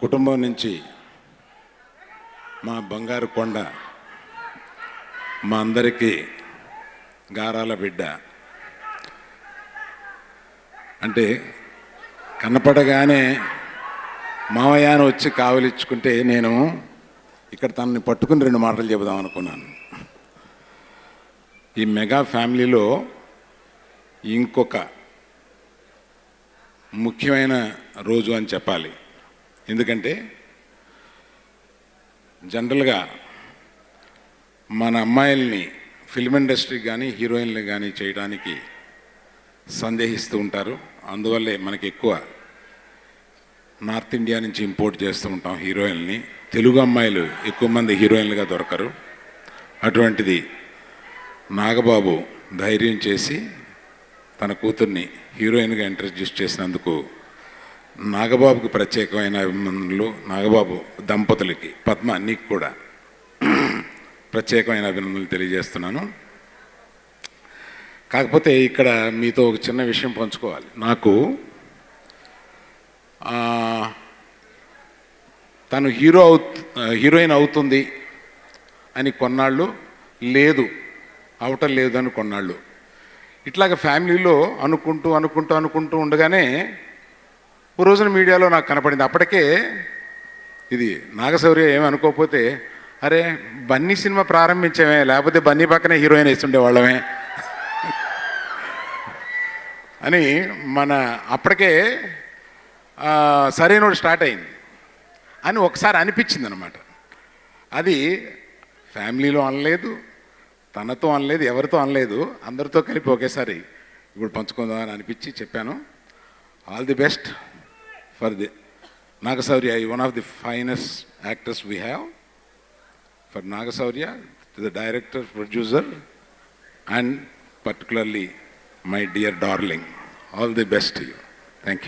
కుటుంబం నుంచి మా బంగారు కొండ, మా అందరికీ గారాల బిడ్డ. అంటే కనపడగానే మావయ్య అని వచ్చి కావలిచ్చుకుంటే నేను ఇక్కడ తనని పట్టుకుని 2 మాటలు చెబుదాం అనుకున్నాను. ఈ మెగా ఫ్యామిలీలో ఇంకొక ముఖ్యమైన రోజు అని చెప్పాలి. ఎందుకంటే జనరల్గా మన అమ్మాయిల్ని ఫిల్మ్ ఇండస్ట్రీకి కానీ హీరోయిన్లు కానీ చేయడానికి సందేహిస్తూ ఉంటారు. అందువల్లే మనకి ఎక్కువ నార్త్ ఇండియా నుంచి ఇంపోర్ట్ చేస్తూ ఉంటాం హీరోయిన్ని. తెలుగు అమ్మాయిలు ఎక్కువ మంది హీరోయిన్లుగా దొరకరు. అటువంటిది నాగబాబు ధైర్యం చేసి తన కూతుర్ని హీరోయిన్గా ఇంట్రడ్యూస్ చేసినందుకు నాగబాబుకి ప్రత్యేకమైన అభినందనలు. నాగబాబు దంపతులకి, పద్మ నీకు కూడా ప్రత్యేకమైన అభినందనలు తెలియజేస్తున్నాను. కాకపోతే ఇక్కడ మీతో ఒక చిన్న విషయం పంచుకోవాలి. నాకు తను హీరోయిన్ అవుతుంది అని కొన్నాళ్ళు, లేదు అవటం లేదు అని కొన్నాళ్ళు, ఇట్లాగ ఫ్యామిలీలో అనుకుంటూ ఉండగానే ఓ రోజున మీడియాలో నాకు కనపడింది. అప్పటికే ఇది నాగశౌర్య ఏమి అనుకోకపోతే, అరే బన్నీ సినిమా ప్రారంభించామే, లేకపోతే బన్నీ పక్కనే హీరోయిన్ వేస్తుండేవాళ్ళమే అని మన అప్పటికే సరైనోడు స్టార్ట్ అయింది అని ఒకసారి అనిపించింది అనమాట. అది ఫ్యామిలీలో అనలేదు, తనతో అనలేదు, ఎవరితో అనలేదు, అందరితో కలిపి ఒకేసారి ఇప్పుడు పంచుకుందాం అని అనిపించి చెప్పాను. All the best for the Nagashaurya, one of the finest actors we have. For Nagashaurya, to the director, producer, and particularly my dear darling, all the best to you. Thank you.